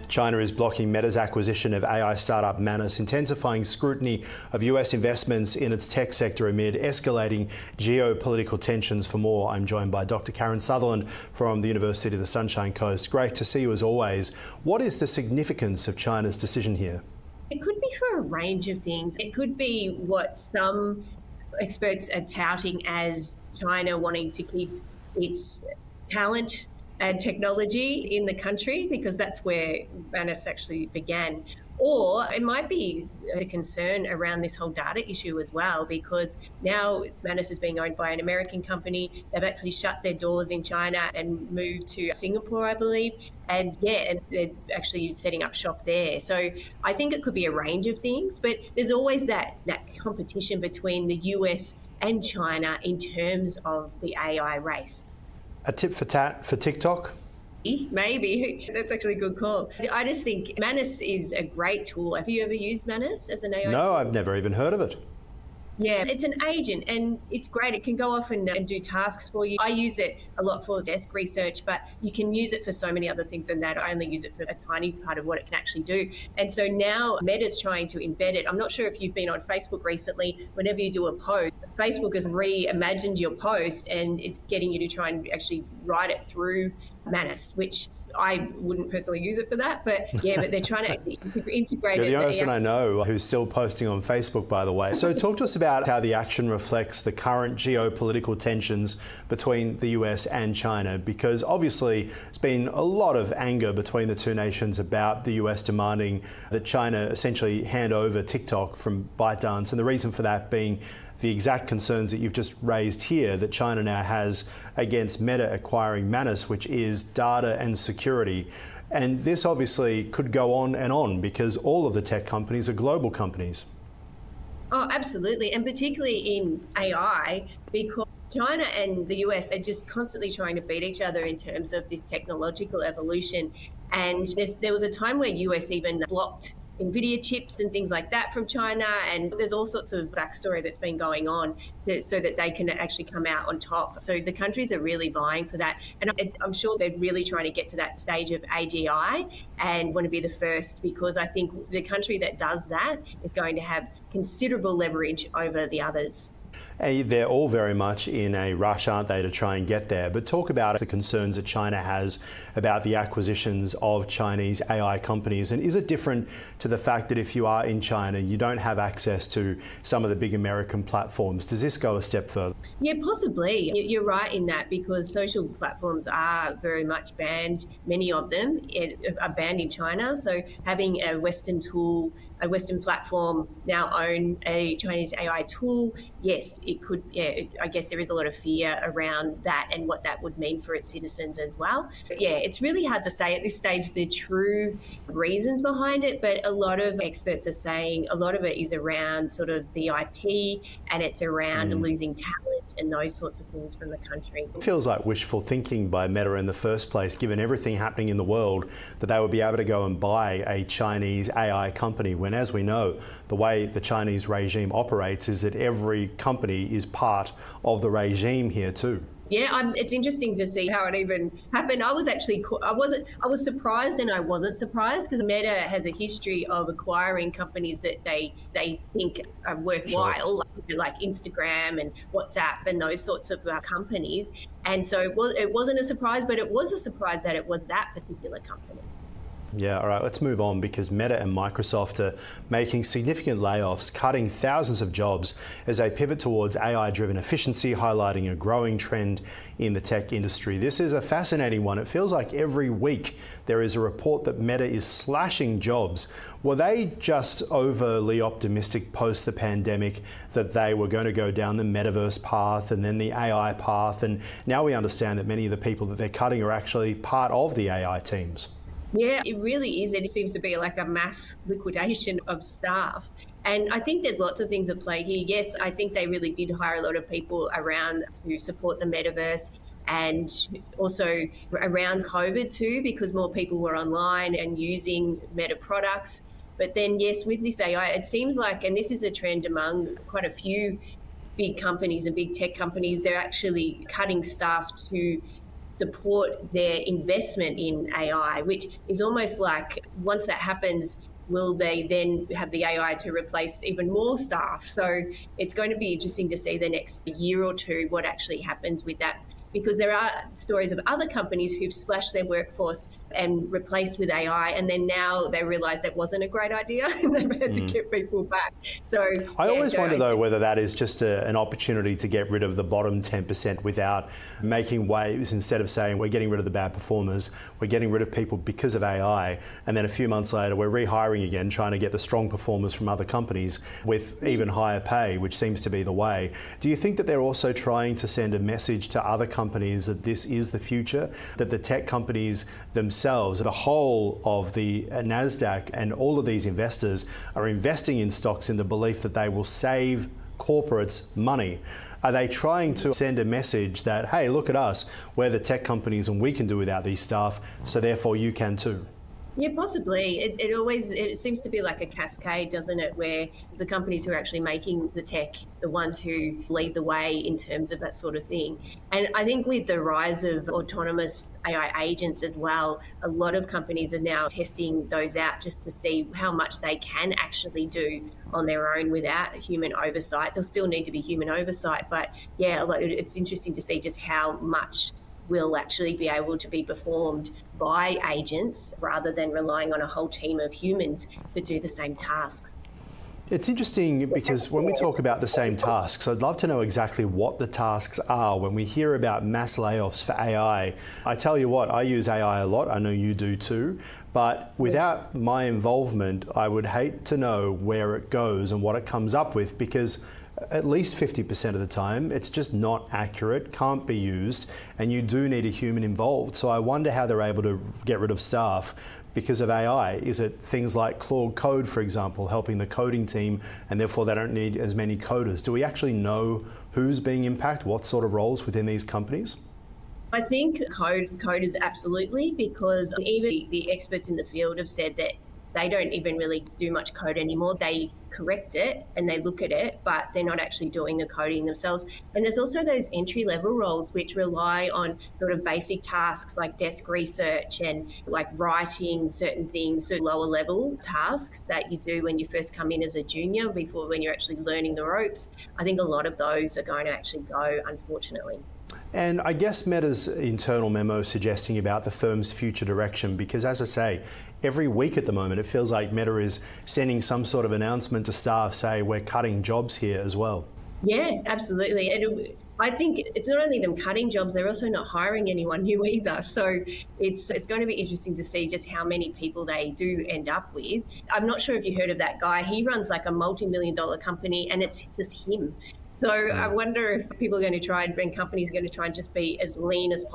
China is blocking Meta's acquisition of AI startup Manus, intensifying scrutiny of US investments in its tech sector amid escalating geopolitical tensions. For more, I'm joined by Dr. Karen Sutherland from the University of the Sunshine Coast. Great to see you as always. What is the significance of China's decision here? It could be for a range of things. It could be what some experts are touting as China wanting to keep its talent and technology in the country, because that's where Manus actually began. Or it might be a concern around this whole data issue as well, because now Manus is being owned by an American company. They've actually shut their doors in China and moved to Singapore, I believe. And yeah, they're actually setting up shop there. So I think it could be a range of things, but there's always that competition between the US and China in terms of the AI race. A tip for tat for TikTok? Maybe. That's actually a good call. I just think Manus is a great tool. Have you ever used Manus as an AI tool? No, I've never even heard of it. Yeah, it's an agent and it's great. It can go off and do tasks for you. I use it a lot for desk research, but you can use it for so many other things than that. I only use it for a tiny part of what it can actually do. And so now Meta's trying to embed it. I'm not sure if you've been on Facebook recently. Whenever you do a post, Facebook has reimagined your post and is getting you to try and actually write it through Manus, which I wouldn't personally use it for that, but yeah, but they're trying to integrate it. You're the only person I know who's still posting on Facebook, by the way. So talk to us about how the action reflects the current geopolitical tensions between the US and China, because obviously there's been a lot of anger between the two nations about the US demanding that China essentially hand over TikTok from ByteDance, and the reason for that being the exact concerns that you've just raised here that China now has against Meta acquiring Manus, which is data and security. And this obviously could go on because all of the tech companies are global companies. Oh, absolutely. And particularly in AI, because China and the US are just constantly trying to beat each other in terms of this technological evolution. And there was a time where US even blocked NVIDIA chips and things like that from China, and there's all sorts of backstory that's been going on so that they can actually come out on top. So the countries are really vying for that, and I'm sure they're really trying to get to that stage of AGI and want to be the first, because I think the country that does that is going to have considerable leverage over the others. They're all very much in a rush, aren't they, to try and get there? But talk about the concerns that China has about the acquisitions of Chinese AI companies. And is it different to the fact that if you are in China, you don't have access to some of the big American platforms? Does this go a step further? Yeah, possibly. You're right in that, because social platforms are very much banned. Many of them are banned in China. So having a Western tool, a Western platform now own a Chinese AI tool, yes, it could. Yeah, I guess there is a lot of fear around that and what that would mean for its citizens as well. But yeah, it's really hard to say at this stage the true reasons behind it, but a lot of experts are saying a lot of it is around sort of the IP, and it's around losing talent and those sorts of things from the country. It feels like wishful thinking by Meta in the first place, given everything happening in the world, that they would be able to go and buy a Chinese AI company, when, as we know, the way the Chinese regime operates is that every company is part of the regime here too. Yeah, it's interesting to see how it even happened. I was surprised and I wasn't surprised, because Meta has a history of acquiring companies that they think are worthwhile, sure, like Instagram and WhatsApp and those sorts of companies. And so it wasn't a surprise, but it was a surprise that it was that particular company. Yeah, all right, let's move on, because Meta and Microsoft are making significant layoffs, cutting thousands of jobs as they pivot towards AI-driven efficiency, highlighting a growing trend in the tech industry. This is a fascinating one. It feels like every week there is a report that Meta is slashing jobs. Were they just overly optimistic post the pandemic that they were going to go down the metaverse path and then the AI path? And now we understand that many of the people that they're cutting are actually part of the AI teams. Yeah, it really is. It seems to be like a mass liquidation of staff. And I think there's lots of things at play here. Yes, I think they really did hire a lot of people around to support the metaverse, and also around COVID too, because more people were online and using Meta products. But then, yes, with this AI, it seems like, and this is a trend among quite a few big companies and big tech companies, they're actually cutting staff to support their investment in AI, which is almost like once that happens, will they then have the AI to replace even more staff? So it's going to be interesting to see the next year or two what actually happens with that, because there are stories of other companies who've slashed their workforce and replaced with AI, and then now they realise that wasn't a great idea and they've had to get people back. So I always wonder, though, whether that is just an opportunity to get rid of the bottom 10% without making waves. Instead of saying we're getting rid of the bad performers, we're getting rid of people because of AI, and then a few months later we're rehiring again, trying to get the strong performers from other companies with even higher pay, which seems to be the way. Do you think that they're also trying to send a message to other companies that this is the future, that the tech companies themselves, the whole of the NASDAQ and all of these investors are investing in stocks in the belief that they will save corporates money? Are they trying to send a message that, hey, look at us, we're the tech companies and we can do without these staff, so therefore you can too? Yeah, possibly. It seems to be like a cascade, doesn't it, where the companies who are actually making the tech, the ones who lead the way in terms of that sort of thing. And I think with the rise of autonomous AI agents as well, a lot of companies are now testing those out just to see how much they can actually do on their own without human oversight. There'll still need to be human oversight, but yeah, it's interesting to see just how much will actually be able to be performed by agents rather than relying on a whole team of humans to do the same tasks. It's interesting because when we talk about the same tasks, I'd love to know exactly what the tasks are. When we hear about mass layoffs for AI, I tell you what, I use AI a lot. I know you do too. But without my involvement, I would hate to know where it goes and what it comes up with, because at least 50% of the time, it's just not accurate, can't be used, and you do need a human involved. So I wonder how they're able to get rid of staff because of AI. Is it things like Claude Code, for example, helping the coding team, and therefore they don't need as many coders? Do we actually know who's being impacted, what sort of roles within these companies? I think code is absolutely, because even the experts in the field have said that they don't even really do much code anymore. They correct it and they look at it, but they're not actually doing the coding themselves. And there's also those entry-level roles which rely on sort of basic tasks like desk research and like writing certain things, so lower level tasks that you do when you first come in as a junior before when you're actually learning the ropes. I think a lot of those are going to actually go, unfortunately. And I guess Meta's internal memo suggesting about the firm's future direction, because as I say, every week at the moment, it feels like Meta is sending some sort of announcement to staff, say we're cutting jobs here as well. Yeah, absolutely. And I think it's not only them cutting jobs, they're also not hiring anyone new either. So it's going to be interesting to see just how many people they do end up with. I'm not sure if you heard of that guy. He runs like a multi-million-dollar company and it's just him. So I wonder if people are going to try and companies are going to try and just be as lean as possible